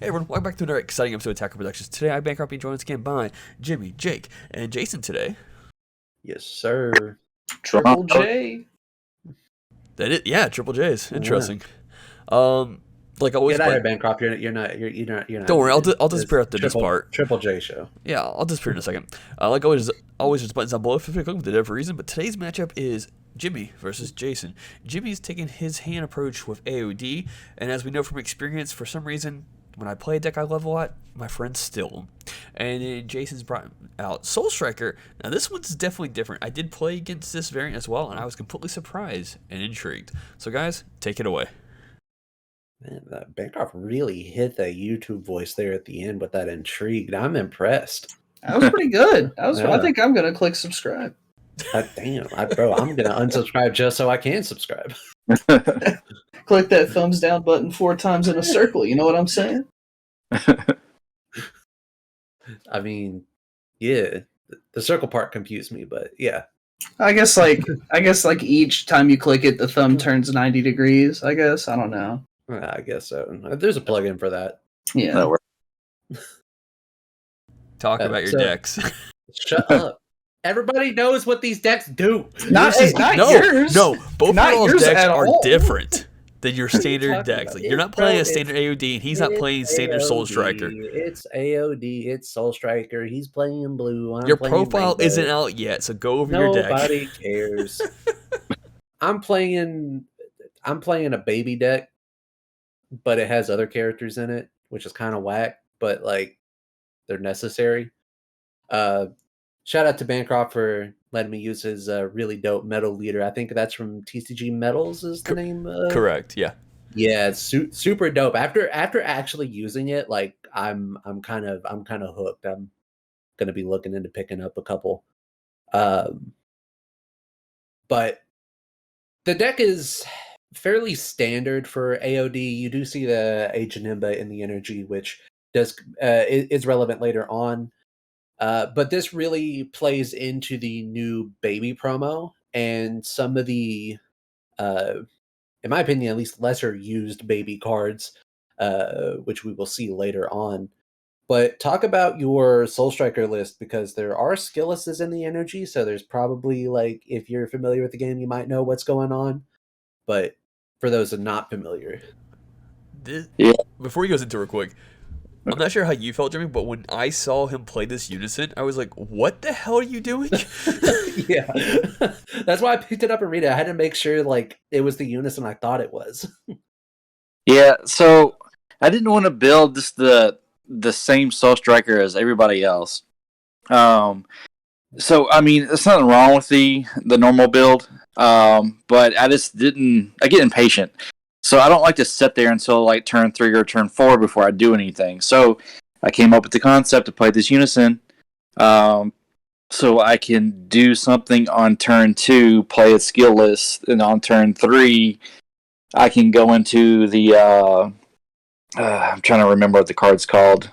Hey everyone, welcome back to another exciting episode of Attacker Productions. Today I'm Bankrupt being joined once again by Jimmy, Jake, and Jason today. Yes, sir. Triple J. That it, yeah, Triple J's. Yeah. Interesting. Like always, Get out but of Bancroft. You're not. don't worry, I'll disappear after this part. Triple J show. Yeah, I'll disappear in a second. Like always, there's buttons down below if you're clicking for whatever reason. But today's matchup is Jimmy versus Jason. Jimmy's taking his hand approach with AOD, and as we know from experience, for some reason, when I play a deck I love a lot, my friends steal them. And then Jason's brought out Soul Striker. Now this one's definitely different. I did play against this variant as well, and I was completely surprised and intrigued. So guys, take it away. Man, Bancroft really hit the YouTube voice there at the end with that intrigued. I'm impressed. That was pretty good. I Yeah. think I'm gonna click subscribe. Damn, bro, I'm gonna unsubscribe just so I can subscribe. Click that thumbs down button 4 times in a circle. You know what I'm saying? I mean, yeah, the circle part confused me, but yeah. I guess like each time you click it, the thumb turns 90 degrees. I guess I don't know. I guess so. There's a plugin for that. Yeah. That works. Talk about your so- decks. Shut up. Everybody knows what these decks do. Not yours. No, both Not of those yours decks at are all. different than your What are you standard talking decks. about? Like, you're not playing a standard AOD, and he's not playing standard Soul Striker. It's AOD. It's Soul Striker. He's playing blue. I'm Your playing profile rainbow. isn't out yet, so go over your deck. Nobody cares. I'm playing a baby deck, but it has other characters in it, which is kind of whack, but like they're necessary. Shout out to Bancroft for letting me use his really dope metal leader. I think that's from TCG Metals is the name. Correct, yeah. Yeah, it's super dope. After actually using it, like I'm kind of hooked. I'm gonna be looking into picking up a couple. But the deck is fairly standard for AOD. You do see the Agent Imba in the energy, which is relevant later on. But this really plays into the new baby promo and some of the, in my opinion, at least lesser used baby cards, which we will see later on. But talk about your Soul Striker list, because there are skillesses in the energy, so there's probably, like, if you're familiar with the game, you might know what's going on. But for those that are not familiar, Yeah. Before he goes into it real quick, I'm not sure how you felt, Jimmy, but when I saw him play this Unison, I was like, what the hell are you doing? yeah, that's why I picked it up and read it. I had to make sure like it was the Unison I thought it was. Yeah, so I didn't want to build just the same Soul Striker as everybody else. So I mean, there's nothing wrong with the normal build, but I just didn't. I get impatient, so I don't like to sit there until like turn 3 or turn 4 before I do anything. So I came up with the concept to play this Unison, so I can do something on turn 2, play a skill list, and on turn 3, I can go into the. I'm trying to remember what the card's called.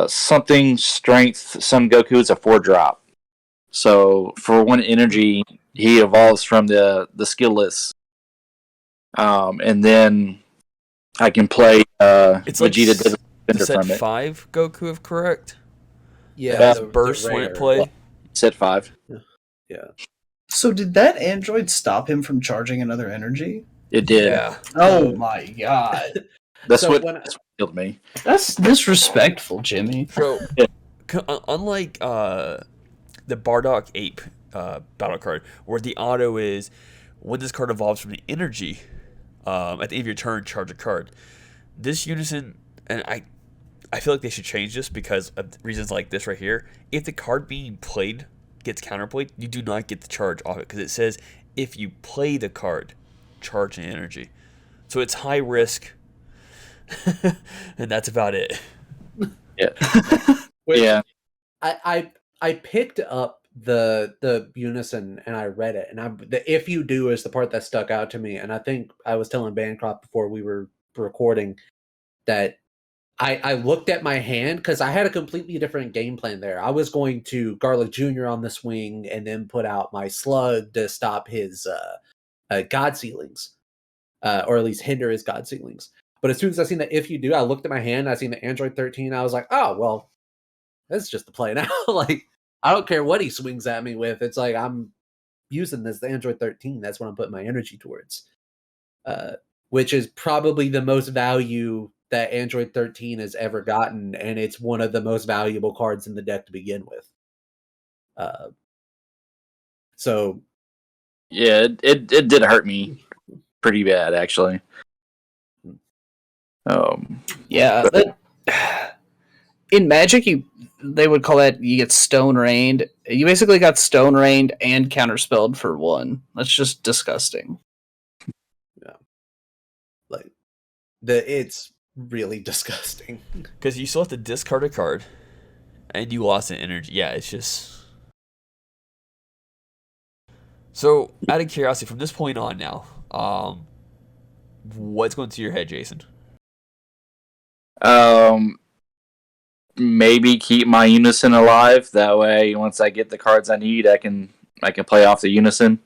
Something strength. Son Goku is a 4-drop. So for 1 energy, he evolves from the skill list. And then I can play It's like Vegeta the Defender set from it. 5 Goku, if correct? Yeah, The burst when it rare. played. Set 5. Yeah, So did that android stop him from charging another energy? It did. Yeah. Oh my god. That's So what when- killed me. That's disrespectful, Jimmy. So, Yeah. unlike the Bardock Ape battle card, where the auto is when this card evolves from the energy, at the end of your turn, charge a card. This Unison, and I feel like they should change this because of reasons like this right here. If the card being played gets counterplayed, you do not get the charge off it because it says if you play the card, charge an energy. So it's high risk, and that's about it. Yeah. Which Yeah. I picked up the Unison and I read it, and the if you do is the part that stuck out to me. And I think I was telling Bancroft before we were recording that I looked at my hand because I had a completely different game plan there. I was going to Garlic Jr. on the swing and then put out my Slug to stop his God Ceilings, or at least hinder his God Ceilings. But as soon as I seen that if you do, I looked at my hand, I seen the Android 13, I was like, oh well, that's just the play now. Like, I don't care what he swings at me with. It's like I'm using this the Android 13. That's what I'm putting my energy towards. Which is probably the most value that Android 13 has ever gotten, and it's one of the most valuable cards in the deck to begin with. So Yeah, it did hurt me pretty bad, actually. Yeah, in Magic, they would call that you get Stone Rained. You basically got Stone Rained and Counterspelled for one. That's just disgusting. yeah, like it's really disgusting. Because you still have to discard a card, and you lost an energy. Yeah, it's just. So, out of curiosity, from this point on now, what's going through your head, Jason? Maybe keep my Unison alive. That way, once I get the cards I need, I can play off the Unison.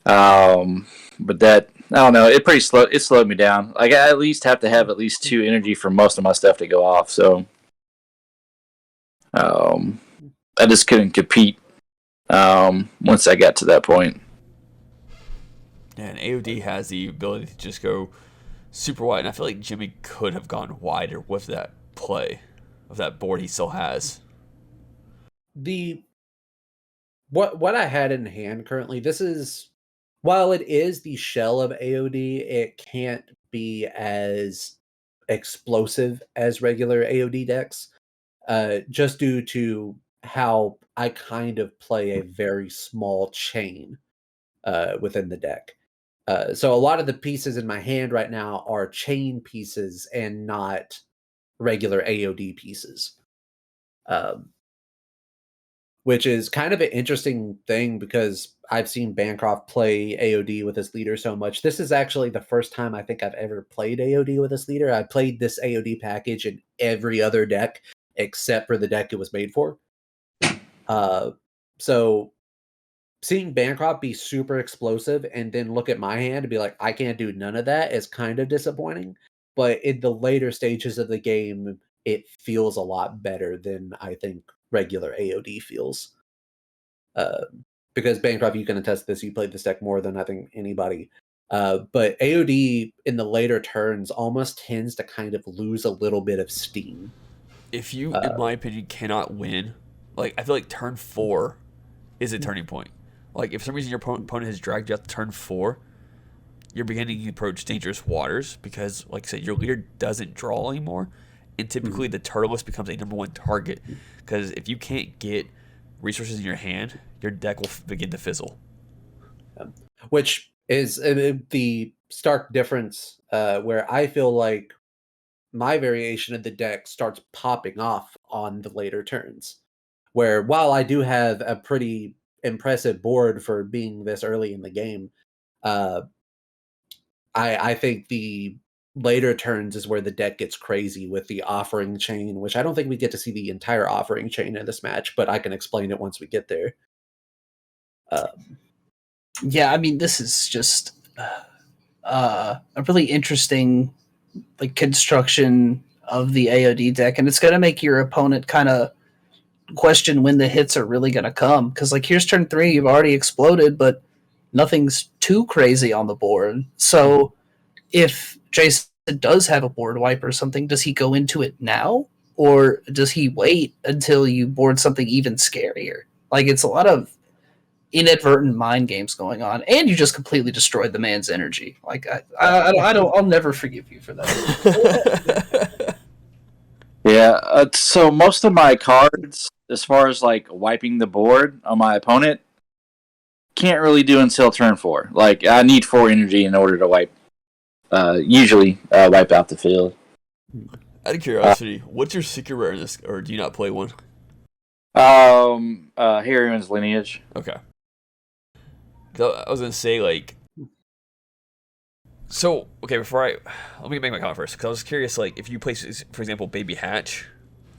But that, I don't know, it slowed me down. Like, I at least have to have at least 2 energy for most of my stuff to go off. So, I just couldn't compete. Once I got to that point. And AOD has the ability to just go super wide, and I feel like Jimmy could have gone wider with that play of that board he still has. What I had in hand currently, this is, while it is the shell of AOD, it can't be as explosive as regular AOD decks, just due to how I kind of play a very small chain within the deck. So a lot of the pieces in my hand right now are chain pieces and not regular AOD pieces. Which is kind of an interesting thing because I've seen Bancroft play AOD with his leader so much. This is actually the first time I think I've ever played AOD with his leader. I played this AOD package in every other deck except for the deck it was made for. So seeing Bancroft be super explosive and then look at my hand and be like, I can't do none of that is kind of disappointing. But in the later stages of the game, it feels a lot better than I think regular AOD feels. Because Bancroft, you can attest to this, you played this deck more than I think anybody. But AOD in the later turns almost tends to kind of lose a little bit of steam. If you, in my opinion, cannot win, like, I feel like turn 4 is a turning point. Like, if for some reason your opponent has dragged you out to turn 4, you're beginning to approach dangerous waters because, like I said, your leader doesn't draw anymore, and typically the Turtles becomes a number 1 target because if you can't get resources in your hand, your deck will begin to fizzle. Which is the stark difference where I feel like my variation of the deck starts popping off on the later turns. Where while I do have a pretty impressive board for being this early in the game, I think the later turns is where the deck gets crazy with the offering chain, which I don't think we get to see the entire offering chain in this match, but I can explain it once we get there. Yeah, I mean, this is just a really interesting construction of the AOD deck, and it's going to make your opponent kind of question when the hits are really going to come. Because, here's turn 3, you've already exploded, but nothing's too crazy on the board. So if Jason does have a board wipe or something, does he go into it now? Or does he wait until you board something even scarier? It's a lot of inadvertent mind games going on, and you just completely destroyed the man's energy. I'll never forgive you for that. Yeah, so most of my cards, as far as wiping the board on my opponent, can't really do until turn 4. I need 4 energy in order to wipe out the field. Out of curiosity, what's your secret rare in this, or do you not play one? Harryman's Lineage. Okay. I was gonna say so okay. Let me make my comment first, because I was curious. If you play, for example, Baby Hatch,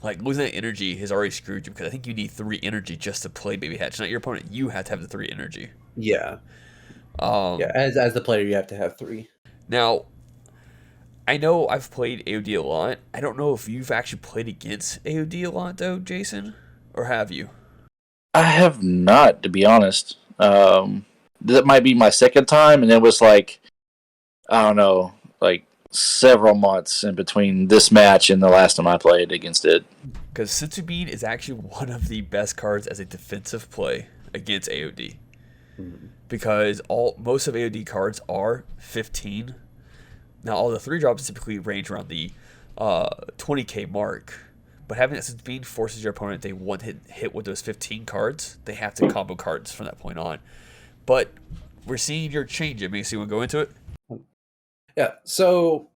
losing that energy has already screwed you because I think you need 3 energy just to play Baby Hatch. Not your opponent. You have to have the 3 energy. Yeah. As the player, you have to have 3. Now, I know I've played AOD a lot. I don't know if you've actually played against AOD a lot, though, Jason? Or have you? I have not, to be honest. That might be my second time, and it was like, I don't know, like several months in between this match and the last time I played against it. Because Sitsubin is actually one of the best cards as a defensive play against AOD. Because most of AOD cards are 15. Now, all the 3-drops typically range around the 20k mark. But having that Sitsubin forces your opponent, they one hit with those 15 cards. They have to combo cards from that point on. But we're seeing your change. It makes you want to go into it? Yeah, so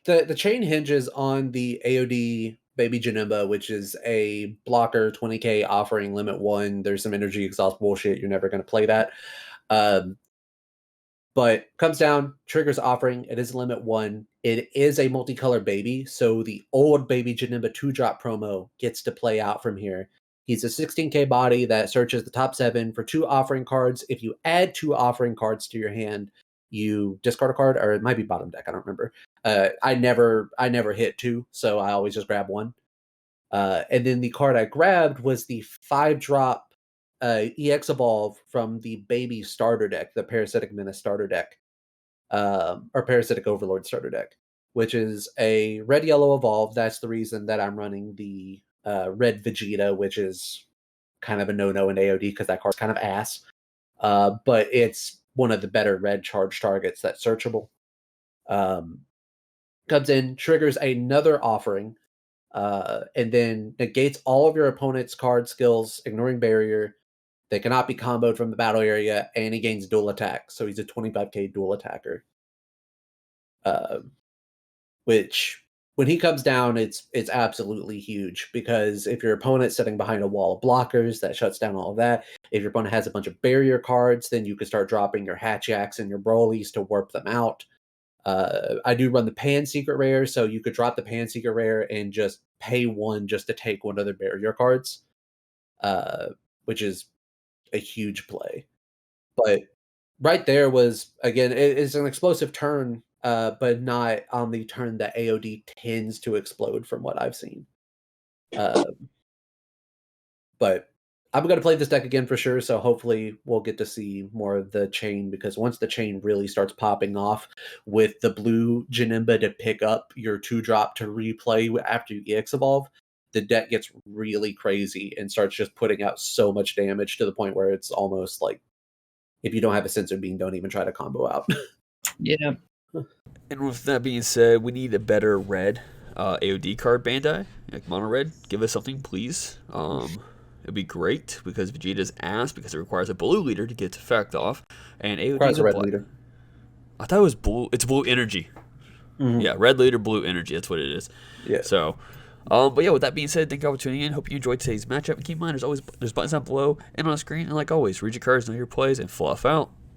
the chain hinges on the AOD Baby Janemba, which is a blocker 20k offering limit 1. There's some energy exhaust bullshit. You're never going to play that. But comes down, triggers offering. It is limit 1. It is a multicolor baby, so the old Baby Janemba 2-drop promo gets to play out from here. He's a 16k body that searches the top 7 for 2 offering cards. If you add 2 offering cards to your hand, you discard a card, or it might be bottom deck. I don't remember. I never hit 2, so I always just grab 1. And then the card I grabbed was the 5-drop EX Evolve from the Baby starter deck, the Parasitic Menace starter deck, or Parasitic Overlord starter deck, which is a red-yellow evolve. That's the reason that I'm running the red Vegeta, which is kind of a no-no in AOD because that card's kind of ass. But it's one of the better red charge targets that's searchable. Comes in, triggers another offering, and then negates all of your opponent's card skills, ignoring barrier. They cannot be comboed from the battle area, and he gains dual attack. So he's a 25k dual attacker. Which, when he comes down, it's absolutely huge, because if your opponent's sitting behind a wall of blockers, that shuts down all of that. If your opponent has a bunch of barrier cards, then you can start dropping your Hatchaks and your Broly's to warp them out. I do run the Pan Secret Rare, so you could drop the Pan Secret Rare and just pay 1 just to take one of their barrier cards, which is a huge play. But right there was, again, it's an explosive turn, but not on the turn that AOD tends to explode from what I've seen. But I'm going to play this deck again for sure, so hopefully we'll get to see more of the chain, because once the chain really starts popping off with the blue Janemba to pick up your 2-drop to replay after you EX Evolve, the deck gets really crazy and starts just putting out so much damage to the point where it's almost like, if you don't have a Sensor Beam, don't even try to combo out. Yeah. And with that being said, we need a better red AOD card, Bandai. Like mono red. Give us something, please. It'd be great, because Vegeta's ass, because it requires a blue leader to get its effect off. And AOD Requires is a red black. leader. I thought it was blue. It's blue energy. Mm-hmm. Yeah, red leader, blue energy. That's what it is. Yeah. So, but yeah, with that being said, thank you all for tuning in. Hope you enjoyed today's matchup. And keep in mind, there's buttons down below and on the screen. And like always, read your cards, know your plays, and fluff out.